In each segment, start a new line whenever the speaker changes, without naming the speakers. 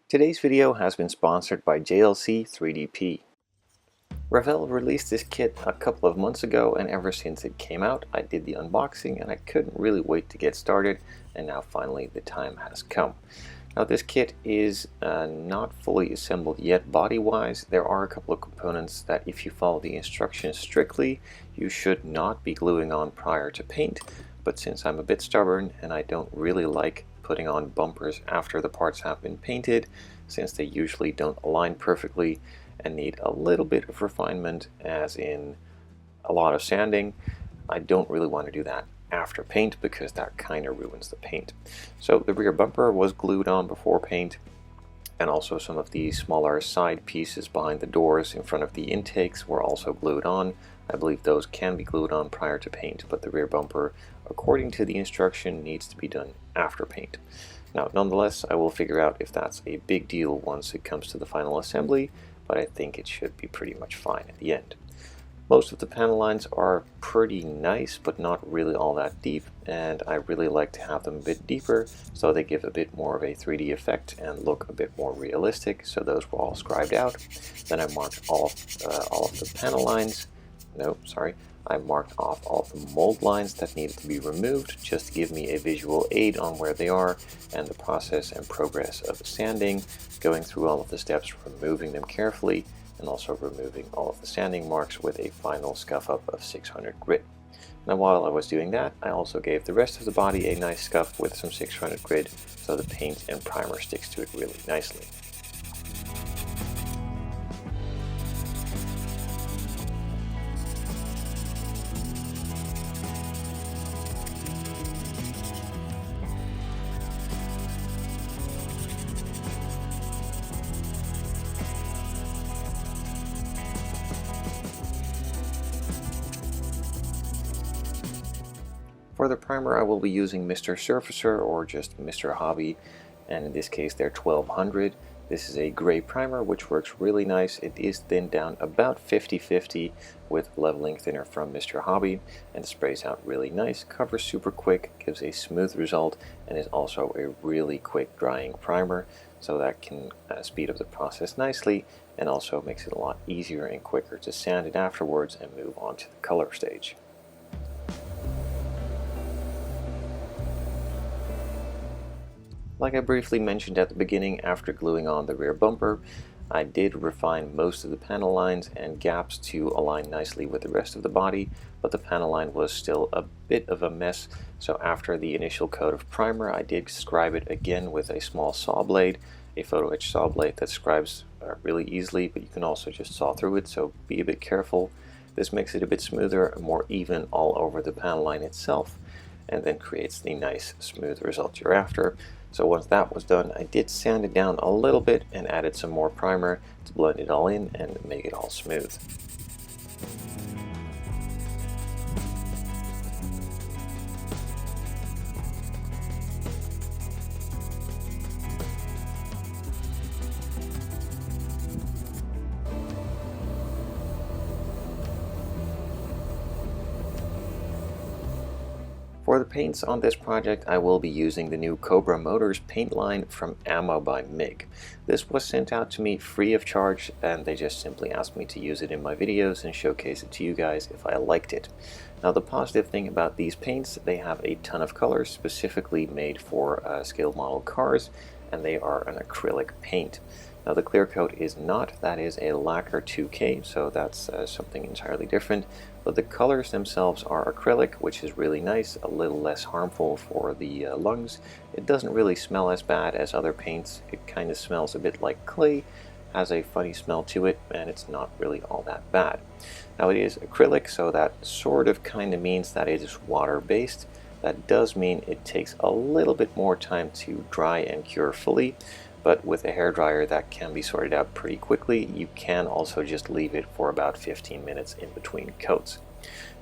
Today's video has been sponsored by JLC 3DP. Revell released this kit a couple of months ago, and ever since it came out I did the unboxing and I couldn't really wait to get started, and now finally the time has come. Now this kit is not fully assembled yet body-wise. There are a couple of components that if you follow the instructions strictly you should not be gluing on prior to paint, but since I'm a bit stubborn and I don't really like putting on bumpers after the parts have been painted, since they usually don't align perfectly and need a little bit of refinement, as in a lot of sanding, I don't really want to do that after paint because that kind of ruins the paint. So the rear bumper was glued on before paint, and also some of the smaller side pieces behind the doors in front of the intakes were also glued on. I believe those can be glued on prior to paint, but the rear bumper, according to the instruction, needs to be done after paint. Now, nonetheless, I will figure out if that's a big deal once it comes to the final assembly, but I think it should be pretty much fine at the end. Most of the panel lines are pretty nice, but not really all that deep, and I really like to have them a bit deeper so they give a bit more of a 3D effect and look a bit more realistic. So those were all scribed out. Then I marked all of the panel lines. I marked off all of the mold lines that needed to be removed, just to give me a visual aid on where they are and the process and progress of sanding, going through all of the steps, removing them carefully, and also removing all of the sanding marks with a final scuff up of 600 grit. Now while I was doing that, I also gave the rest of the body a nice scuff with some 600 grit so the paint and primer sticks to it really nicely. For the primer I will be using Mr. Surfacer or just Mr. Hobby, and in this case they're 1200. This is a gray primer which works really nice. It is thinned down about 50-50 with leveling thinner from Mr. Hobby, and sprays out really nice, covers super quick, gives a smooth result, and is also a really quick drying primer, so that can speed up the process nicely and also makes it a lot easier and quicker to sand it afterwards and move on to the color stage. Like I briefly mentioned at the beginning, after gluing on the rear bumper, I did refine most of the panel lines and gaps to align nicely with the rest of the body, but the panel line was still a bit of a mess, so after the initial coat of primer I did scribe it again with a small saw blade, a photo etch saw blade that scribes really easily, but you can also just saw through it, so be a bit careful. This makes it a bit smoother and more even all over the panel line itself, and then creates the nice smooth result you're after. So once that was done, I did sand it down a little bit and added some more primer to blend it all in and make it all smooth. For the paints on this project, I will be using the new Cobra Motors paint line from Ammo by MIG. This was sent out to me free of charge, and they just simply asked me to use it in my videos and showcase it to you guys if I liked it. Now the positive thing about these paints, they have a ton of colors specifically made for scale model cars, and they are an acrylic paint. Now the clear coat is not, that is a lacquer 2K, so that's something entirely different, but the colors themselves are acrylic, which is really nice, a little less harmful for the lungs. It doesn't really smell as bad as other paints. It kind of smells a bit like clay, has a funny smell to it, and it's not really all that bad. Now it is acrylic, so that sort of kind of means that it is water-based. That does mean it takes a little bit more time to dry and cure fully, but with a hairdryer that can be sorted out pretty quickly. You can also just leave it for about 15 minutes in between coats.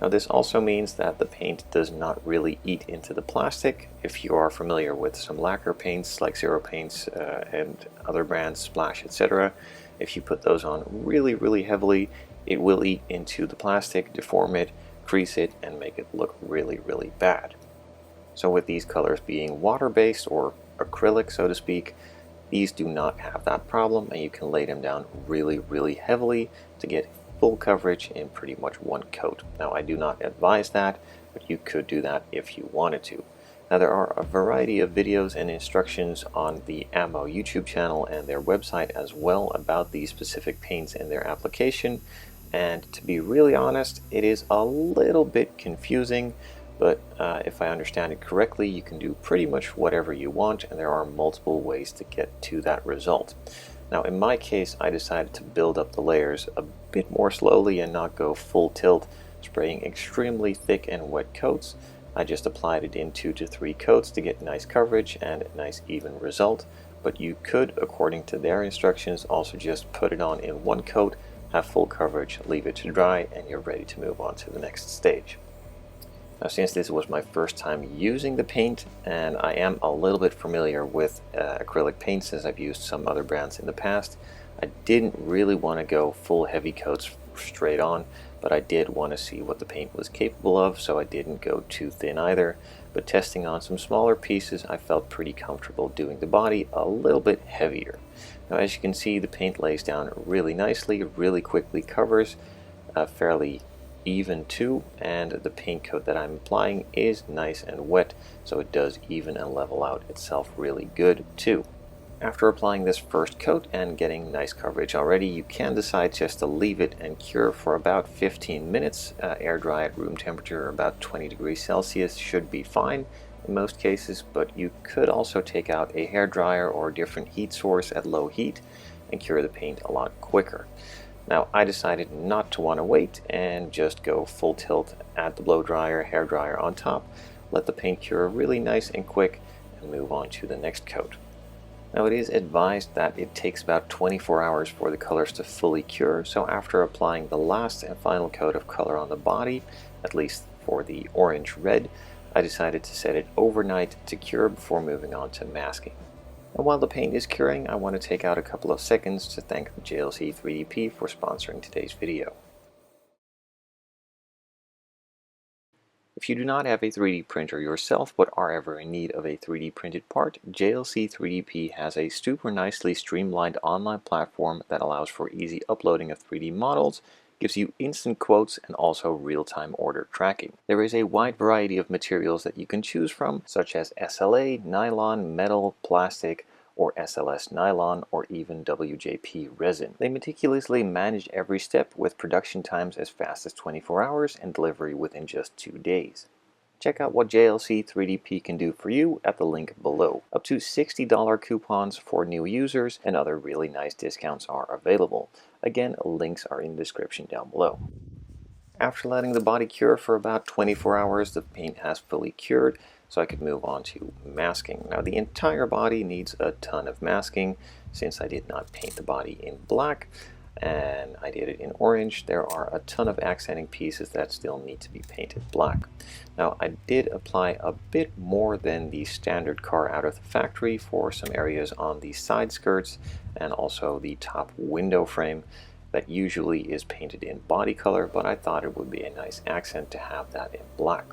Now this also means that the paint does not really eat into the plastic. If you are familiar with some lacquer paints like Zero Paints and other brands, Splash, etc., if you put those on really heavily, it will eat into the plastic, deform it, crease it, and make it look really bad. So with these colors being water-based or acrylic, so to speak, These do not have that problem, and you can lay them down really heavily to get full coverage in pretty much one coat. Now, I do not advise that, but you could do that if you wanted to. Now, there are a variety of videos and instructions on the nFOUW YouTube channel and their website as well about these specific paints and their application, and to be really honest, it is a little bit confusing, but if I understand it correctly, you can do pretty much whatever you want, and there are multiple ways to get to that result. Now, in my case, I decided to build up the layers a bit more slowly and not go full tilt, spraying extremely thick and wet coats. I just applied it in 2 to 3 coats to get nice coverage and a nice even result, but you could, according to their instructions, also just put it on in 1 coat, have full coverage, leave it to dry, and you're ready to move on to the next stage. Now, since this was my first time using the paint, and I am a little bit familiar with acrylic paints as I've used some other brands in the past, I didn't really want to go full heavy coats straight on, but I did want to see what the paint was capable of, so I didn't go too thin either. But testing on some smaller pieces, I felt pretty comfortable doing the body a little bit heavier. Now, as you can see, the paint lays down really nicely, really quickly covers, fairly even too, and the paint coat that I'm applying is nice and wet, so it does even and level out itself really good too. After applying this first coat and getting nice coverage already, you can decide just to leave it and cure for about 15 minutes. Air dry at room temperature, about 20 degrees Celsius, should be fine in most cases, but you could also take out a hair dryer or a different heat source at low heat and cure the paint a lot quicker. Now, I decided not to want to wait and just go full tilt, add the blow dryer, hair dryer on top, let the paint cure really nice and quick, and move on to the next coat. Now, it is advised that it takes about 24 hours for the colors to fully cure, so after applying the last and final coat of color on the body, at least for the orange-red, I decided to set it overnight to cure before moving on to masking. And while the paint is curing, I want to take out a couple of seconds to thank the JLC 3DP for sponsoring today's video. If you do not have a 3D printer yourself but are ever in need of a 3D printed part, JLC 3DP has a super nicely streamlined online platform that allows for easy uploading of 3D models, gives you instant quotes, and also real-time order tracking. There is a wide variety of materials that you can choose from, such as SLA, nylon, metal, plastic, or SLS nylon, or even WJP resin. They meticulously manage every step with production times as fast as 24 hours and delivery within just 2 days. Check out what JLC 3DP can do for you at the link below. Up to $60 coupons for new users and other really nice discounts are available. Again, links are in the description down below. After letting the body cure for about 24 hours, the paint has fully cured, so I could move on to masking. Now, the entire body needs a ton of masking. Since I did not paint the body in black and I did it in orange, there are a ton of accenting pieces that still need to be painted black. Now, I did apply a bit more than the standard car out of the factory for some areas on the side skirts and also the top window frame that usually is painted in body color, but I thought it would be a nice accent to have that in black.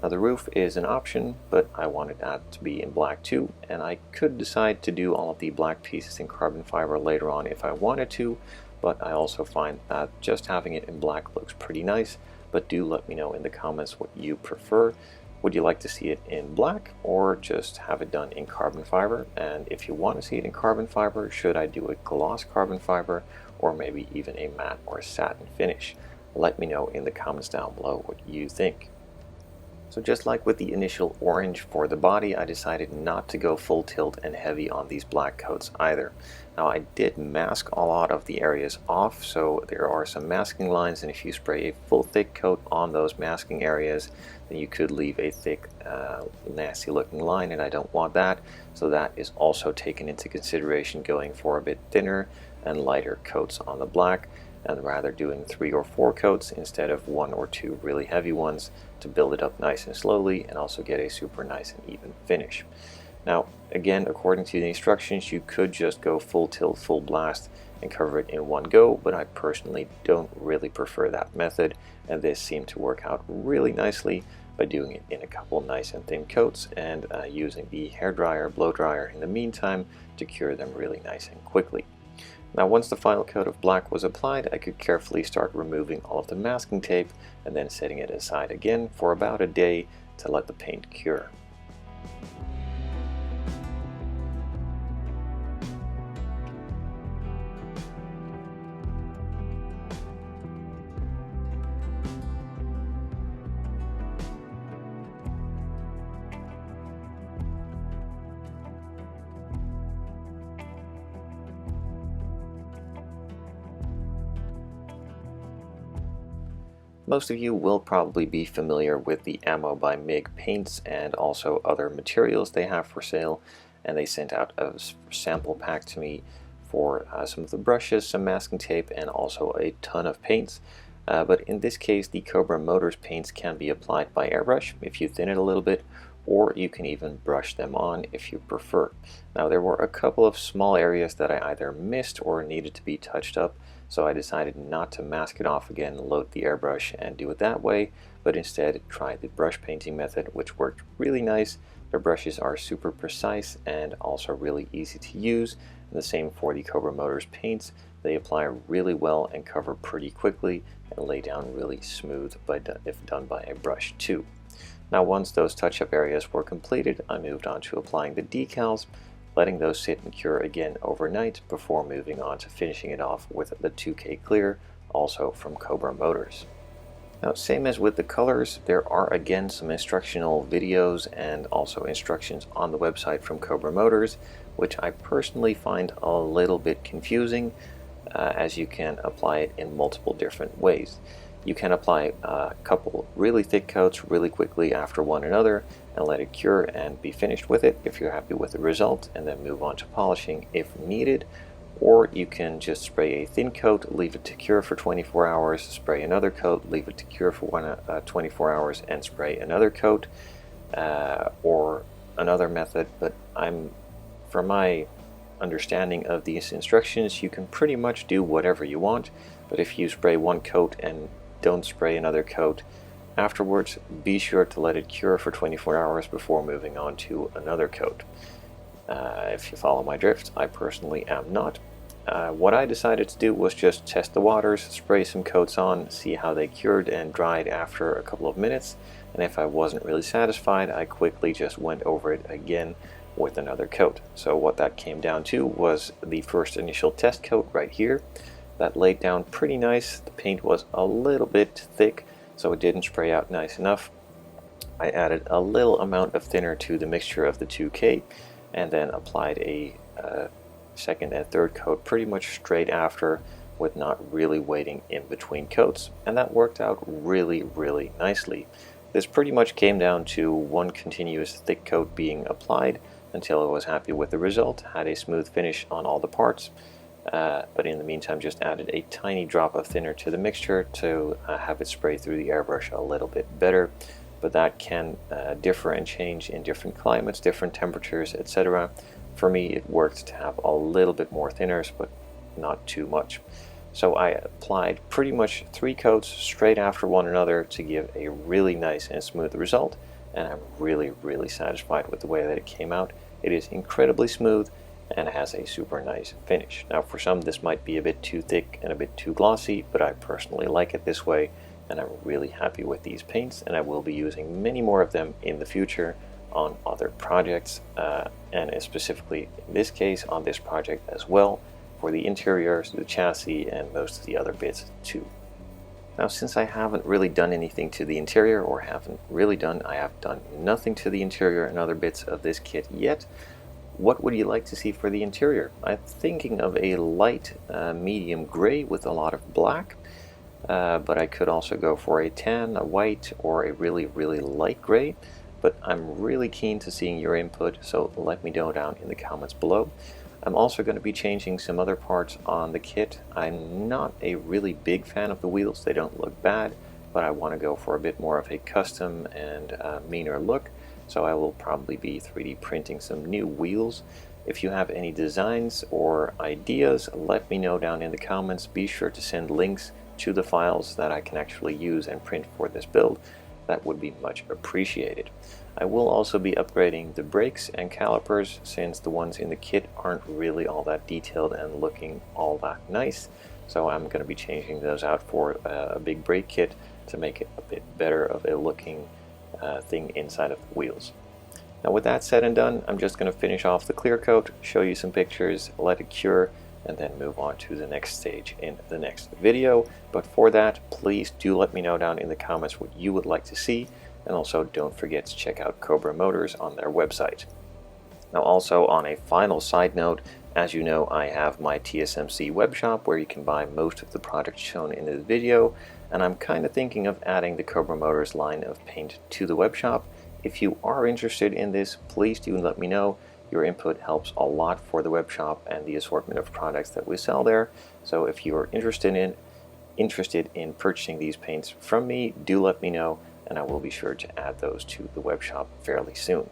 Now, the roof is an option, but I wanted that to be in black too, and I could decide to do all of the black pieces in carbon fiber later on if I wanted to, but I also find that just having it in black looks pretty nice. But do let me know in the comments what you prefer. Would you like to see it in black or just have it done in carbon fiber? And if you want to see it in carbon fiber, should I do a gloss carbon fiber or maybe even a matte or satin finish? Let me know in the comments down below what you think. So just like with the initial orange for the body, I decided not to go full tilt and heavy on these black coats either. Now, I did mask a lot of the areas off, so there are some masking lines, and if you spray a full thick coat on those masking areas, then you could leave a thick, nasty looking line, and I don't want that. So that is also taken into consideration, going for a bit thinner and lighter coats on the black, and rather doing 3 or 4 coats instead of 1 or 2 really heavy ones to build it up nice and slowly and also get a super nice and even finish. Now, again, according to the instructions, you could just go full tilt, full blast and cover it in one go, but I personally don't really prefer that method, and this seemed to work out really nicely. by doing it in a couple nice and thin coats and using the hairdryer, blow dryer in the meantime to cure them really nice and quickly. Now once the final coat of black was applied, I could carefully start removing all of the masking tape and then setting it aside again for about a day to let the paint cure. Most of you will probably be familiar with the Ammo by MIG paints and also other materials they have for sale, and they sent out a sample pack to me for some of the brushes, some masking tape, and also a ton of paints. But in this case, the Cobra Motors paints can be applied by airbrush if you thin it a little bit, or you can even brush them on if you prefer. Now there were a couple of small areas that I either missed or needed to be touched up, so I decided not to mask it off again, load the airbrush and do it that way, but instead try the brush painting method, which worked really nice. The brushes are super precise and also really easy to use, and the same for the Cobra Motors paints. They apply really well and cover pretty quickly and lay down really smooth if done by a brush too. Now once those touch-up areas were completed, I moved on to applying the decals, letting those sit and cure again overnight before moving on to finishing it off with the 2K Clear, also from Cobra Motors. Now same as with the colors, there are again some instructional videos and also instructions on the website from Cobra Motors, which I personally find a little bit confusing, as you can apply it in multiple different ways. You can apply a couple really thick coats really quickly after one another and let it cure and be finished with it if you're happy with the result, and then move on to polishing if needed. Or you can just spray a thin coat, leave it to cure for 24 hours, spray another coat, leave it to cure for 24 hours, and spray another coat, or another method. But from my understanding of these instructions, you can pretty much do whatever you want. But if you spray one coat and don't spray another coat afterwards, be sure to let it cure for 24 hours before moving on to another coat. If you follow my drift, I personally am not. What I decided to do was just test the waters, spray some coats on, see how they cured and dried after a couple of minutes, and if I wasn't really satisfied, I quickly just went over it again with another coat. So what that came down to was the first initial test coat right here. That laid down pretty nice. The paint was a little bit thick, so it didn't spray out nice enough. I added a little amount of thinner to the mixture of the 2K and then applied a second and third coat pretty much straight after, with not really waiting in between coats, and that worked out really nicely. This pretty much came down to one continuous thick coat being applied until I was happy with the result, had a smooth finish on all the parts. But in the meantime just added a tiny drop of thinner to the mixture to have it spray through the airbrush a little bit better. But that can differ and change in different climates, different temperatures, etc. For me it worked to have a little bit more thinners, but not too much. So I applied pretty much 3 coats straight after one another to give a really nice and smooth result, and I'm really satisfied with the way that it came out. It is incredibly smooth and has a super nice finish. Now for some this might be a bit too thick and a bit too glossy, but I personally like it this way, and I'm really happy with these paints, and I will be using many more of them in the future on other projects, and specifically in this case on this project as well, for the interiors, the chassis, and most of the other bits too. Now since I haven't really done anything to the interior, or I have done nothing to the interior and other bits of this kit yet, what would you like to see for the interior? I'm thinking of a light medium gray with a lot of black, but I could also go for a tan, a white, or a really light gray. But I'm really keen to seeing your input, so let me know down in the comments below. I'm also going to be changing some other parts on the kit. I'm not a really big fan of the wheels, they don't look bad, but I want to go for a bit more of a custom and meaner look. So I will probably be 3D printing some new wheels. If you have any designs or ideas, let me know down in the comments. Be sure to send links to the files that I can actually use and print for this build. that would be much appreciated. I will also be upgrading the brakes and calipers, since the ones in the kit aren't really all that detailed and looking all that nice. So I'm going to be changing those out for a big brake kit to make it a bit better of a looking thing inside of the wheels. Now with that said and done, I'm just going to finish off the clear coat, show you some pictures, let it cure, and then move on to the next stage in the next video. But for that, please do let me know down in the comments what you would like to see, and also don't forget to check out Cobra Motors on their website. Now also, on a final side note, as you know, I have my TSMC webshop where you can buy most of the products shown in this video, and I'm kind of thinking of adding the Cobra Motors line of paint to the webshop. If you are interested in this, please do let me know. Your input helps a lot for the webshop and the assortment of products that we sell there. So if you are interested in purchasing these paints from me, do let me know, and I will be sure to add those to the webshop fairly soon.